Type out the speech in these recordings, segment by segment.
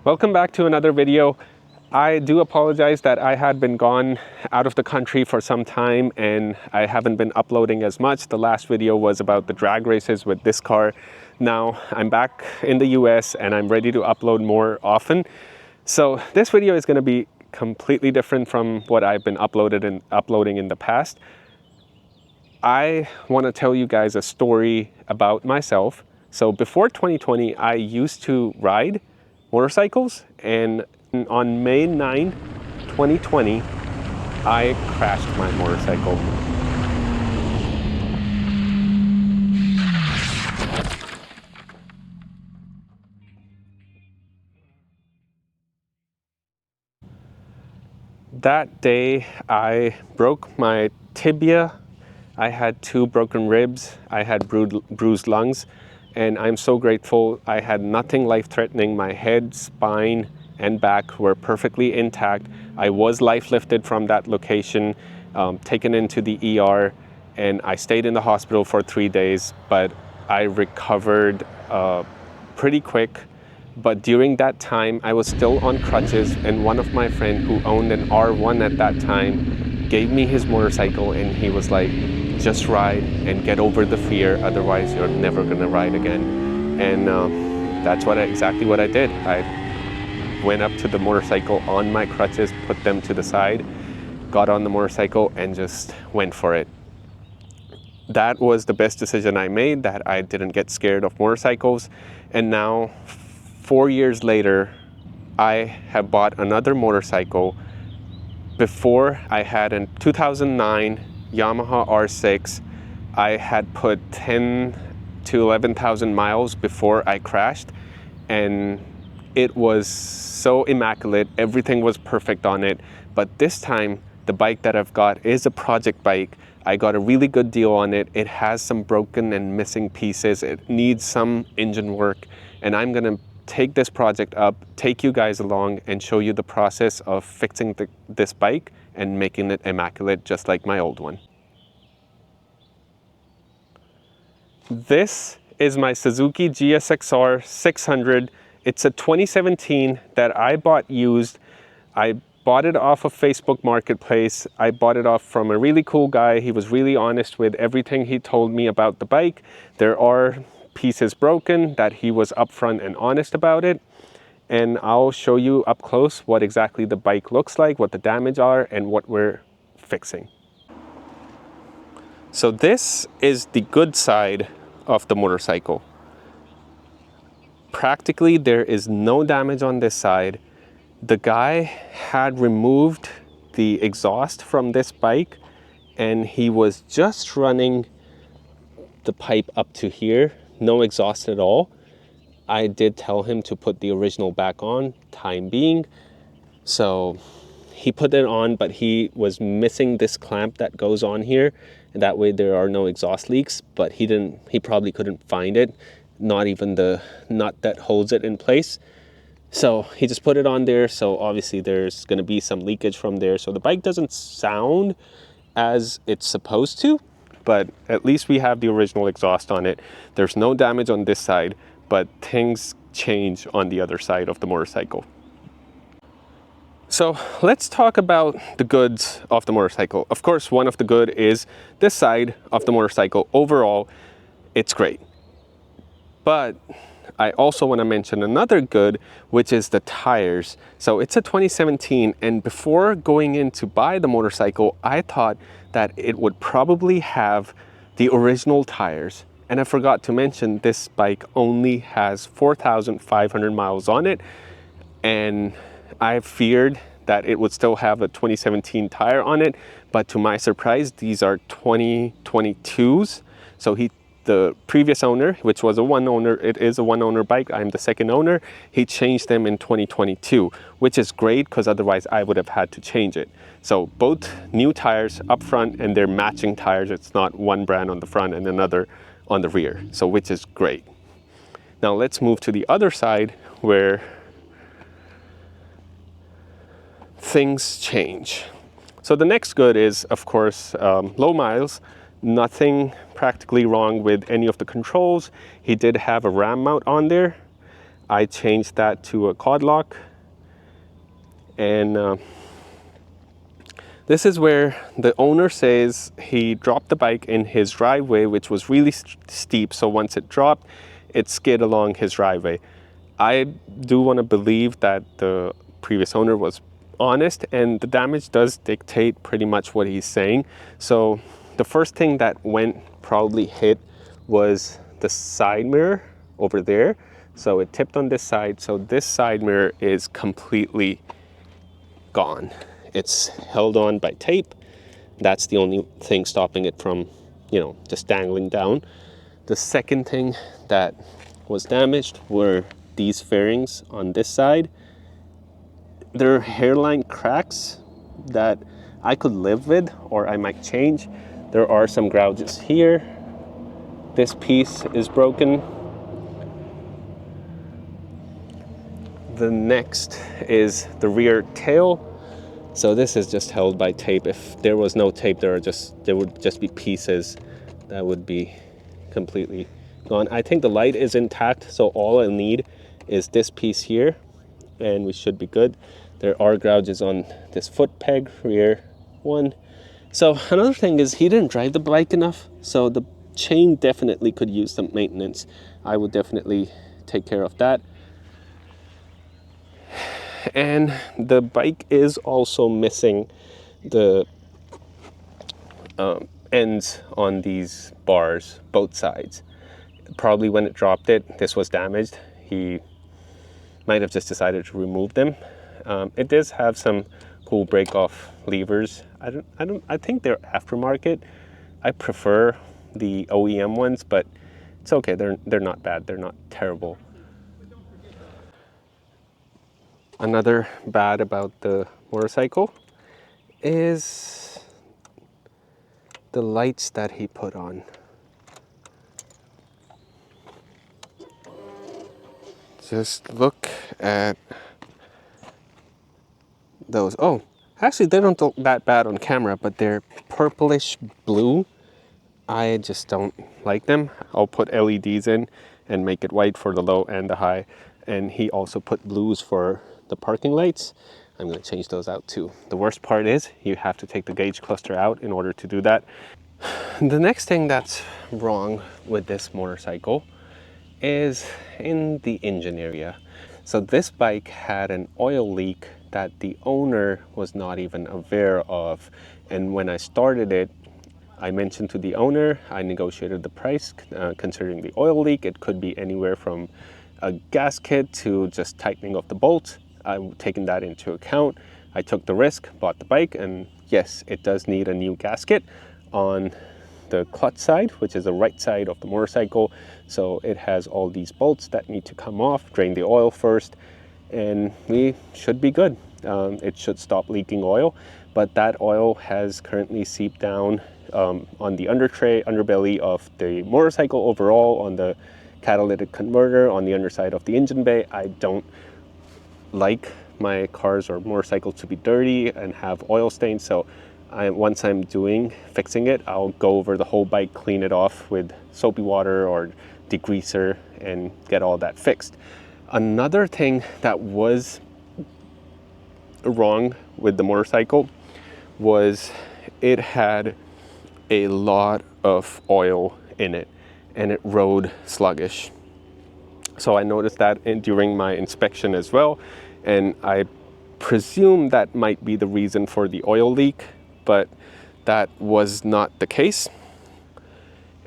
Welcome back to another video. I do apologize that I had been gone out of the country for some time and I haven't been uploading as much. The last video was about the drag races with this car. Now I'm back in the US and I'm ready to upload more often. So this video is going to be completely different from what I've been uploading in the past. I want to tell you guys a story about myself. So before 2020, I used to ride motorcycles, and on May 9, 2020, I crashed my motorcycle. That day, I broke my tibia. I had 2 broken ribs. I had bruised lungs. And I'm so grateful I had nothing life-threatening. My head, spine, and back were perfectly intact. I was life-lifted from that location, taken into the ER, and I stayed in the hospital for 3 days, but I recovered pretty quick. But during that time, I was still on crutches, and one of my friends who owned an R1 at that time gave me his motorcycle, and he was like, just ride and get over the fear, otherwise you're never gonna ride again. And that's exactly what I did. I went up to the motorcycle on my crutches, put them to the side, got on the motorcycle and just went for it. That was the best decision I made, that I didn't get scared of motorcycles. And now 4 years later, I have bought another motorcycle. Before, I had a 2009 Yamaha R6. I had put 10 to 11,000 miles before I crashed, and it was so immaculate. Everything was perfect on it. But this time, the bike that I've got is a project bike. I got a really good deal on it. It has some broken and missing pieces. It needs some engine work, and I'm gonna take this project up, take you guys along, and show you the process of fixing this bike and making it immaculate, just like my old one. This is my Suzuki GSXR 600. It's a 2017 that I bought used. I bought it off of Facebook Marketplace. I bought it off from a really cool guy. He was really honest with everything he told me about the bike. There are pieces broken that he was upfront and honest about it. And I'll show you up close what exactly the bike looks like, what the damage are, and what we're fixing. So this is the good side of the motorcycle. Practically, there is no damage on this side. The guy had removed the exhaust from this bike, and he was just running the pipe up to here, no exhaust at all. I did tell him to put the original back on, time being. So he put it on, but he was missing this clamp that goes on here. And that way there are no exhaust leaks, but he probably couldn't find it. Not even the nut that holds it in place. So he just put it on there. So obviously there's gonna be some leakage from there. So the bike doesn't sound as it's supposed to, but at least we have the original exhaust on it. There's no damage on this side, but things change on the other side of the motorcycle. So let's talk about the goods of the motorcycle. Of course, one of the good is this side of the motorcycle. Overall, it's great. But I also want to mention another good, which is the tires. So it's a 2017, and before going in to buy the motorcycle, I thought that it would probably have the original tires. And I forgot to mention, this bike only has 4,500 miles on it, and I feared that it would still have a 2017 tire on it, but to my surprise, these are 2022s. So the previous owner, which was it is a one-owner bike, I'm the second owner, he changed them in 2022, which is great because otherwise I would have had to change it. So both new tires up front, and they're matching tires. It's not one brand on the front and another on the rear, so which is great. Now let's move to the other side where things change. So the next good is, of course, low miles. Nothing practically wrong with any of the controls. He did have a RAM mount on there. I changed that to a quad lock, and this is where the owner says he dropped the bike in his driveway, which was really steep. So once it dropped, it skid along his driveway. I do want to believe that the previous owner was honest, and the damage does dictate pretty much what he's saying. So the first thing that probably hit was the side mirror over there. So it tipped on this side. So this side mirror is completely gone. It's held on by tape. That's the only thing stopping it from, just dangling down. The second thing that was damaged were these fairings on this side. They're hairline cracks that I could live with, or I might change. There are some gouges here. This piece is broken. The next is the rear tail. So this is just held by tape. If there was no tape, there would just be pieces that would be completely gone. I think the light is intact, so all I need is this piece here, and we should be good. There are gouges on this foot peg, rear one. So another thing is he didn't drive the bike enough, so the chain definitely could use some maintenance. I would definitely take care of that. And the bike is also missing the ends on these bars, both sides. Probably when it dropped it, this was damaged. He might have just decided to remove them. It does have some cool break-off levers. I think they're aftermarket. I prefer the OEM ones, but it's okay. They're not bad. They're not terrible. Another bad about the motorcycle is the lights that he put on. Just look at those. Oh, actually they don't look that bad on camera, but they're purplish blue. I just don't like them. I'll put LEDs in and make it white for the low and the high. And he also put blues for the parking lights. I'm going to change those out too. The worst part is you have to take the gauge cluster out in order to do that. The next thing that's wrong with this motorcycle is in the engine area. So this bike had an oil leak that the owner was not even aware of. And when I started it, I mentioned to the owner, I negotiated the price considering the oil leak. It could be anywhere from a gasket to just tightening of the bolt. I'm taking that into account. I took the risk, bought the bike, and yes, it does need a new gasket on the clutch side, which is the right side of the motorcycle. So it has all these bolts that need to come off, drain the oil first, and we should be good. It should stop leaking oil, but that oil has currently seeped down on the underbelly of the motorcycle overall, on the catalytic converter, on the underside of the engine bay. I don't like my cars or motorcycles to be dirty and have oil stains, so once I'm fixing it, I'll go over the whole bike, clean it off with soapy water or degreaser, and get all that fixed. Another thing that was wrong with the motorcycle was it had a lot of oil in it, and it rode sluggish. So I noticed that during my inspection as well, and I presume that might be the reason for the oil leak, but that was not the case.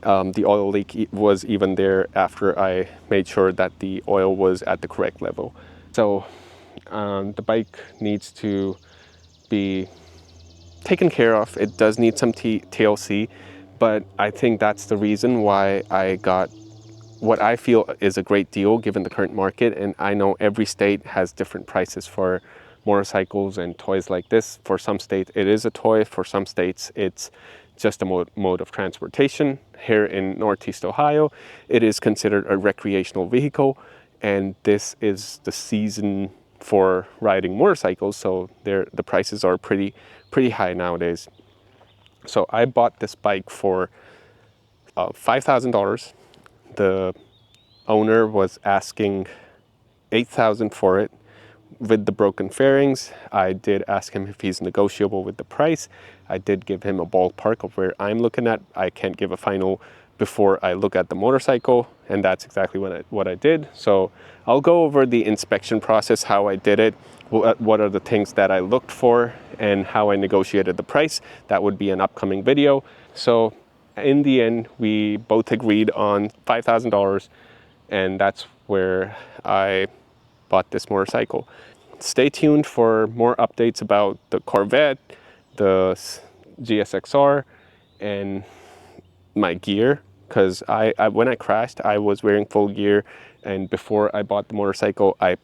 The oil leak was even there after I made sure that the oil was at the correct level. So the bike needs to be taken care of. It does need some TLC, but I think that's the reason why I got what I feel is a great deal given the current market. And I know every state has different prices for motorcycles and toys like this. For some states it is a toy, for some states it's just a mode of transportation. Here in Northeast Ohio, it is considered a recreational vehicle, and this is the season for riding motorcycles, so the prices are pretty high nowadays. So I bought this bike for $5,000. The owner was asking $8,000 for it with the broken fairings. I did ask him if he's negotiable with the price. I did give him a ballpark of where I'm looking at. I can't give a final before I look at the motorcycle, and that's exactly what I did. So I'll go over the inspection process, how I did it, what are the things that I looked for, and how I negotiated the price. That would be an upcoming video. So in the end, we both agreed on $5,000, and that's where I bought this motorcycle. Stay tuned for more updates about the Corvette, the GSXR, and my gear, because when I crashed, I was wearing full gear, and before I bought the motorcycle, I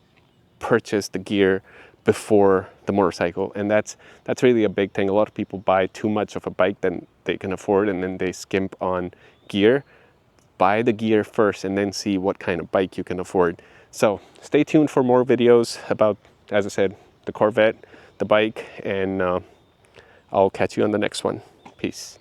purchased the gear before the motorcycle, and that's really a big thing. A lot of people buy too much of a bike than they can afford, and then they skimp on gear. Buy the gear first and then see what kind of bike you can afford. So stay tuned for more videos about, as I said, the Corvette, the bike, and I'll catch you on the next one. Peace.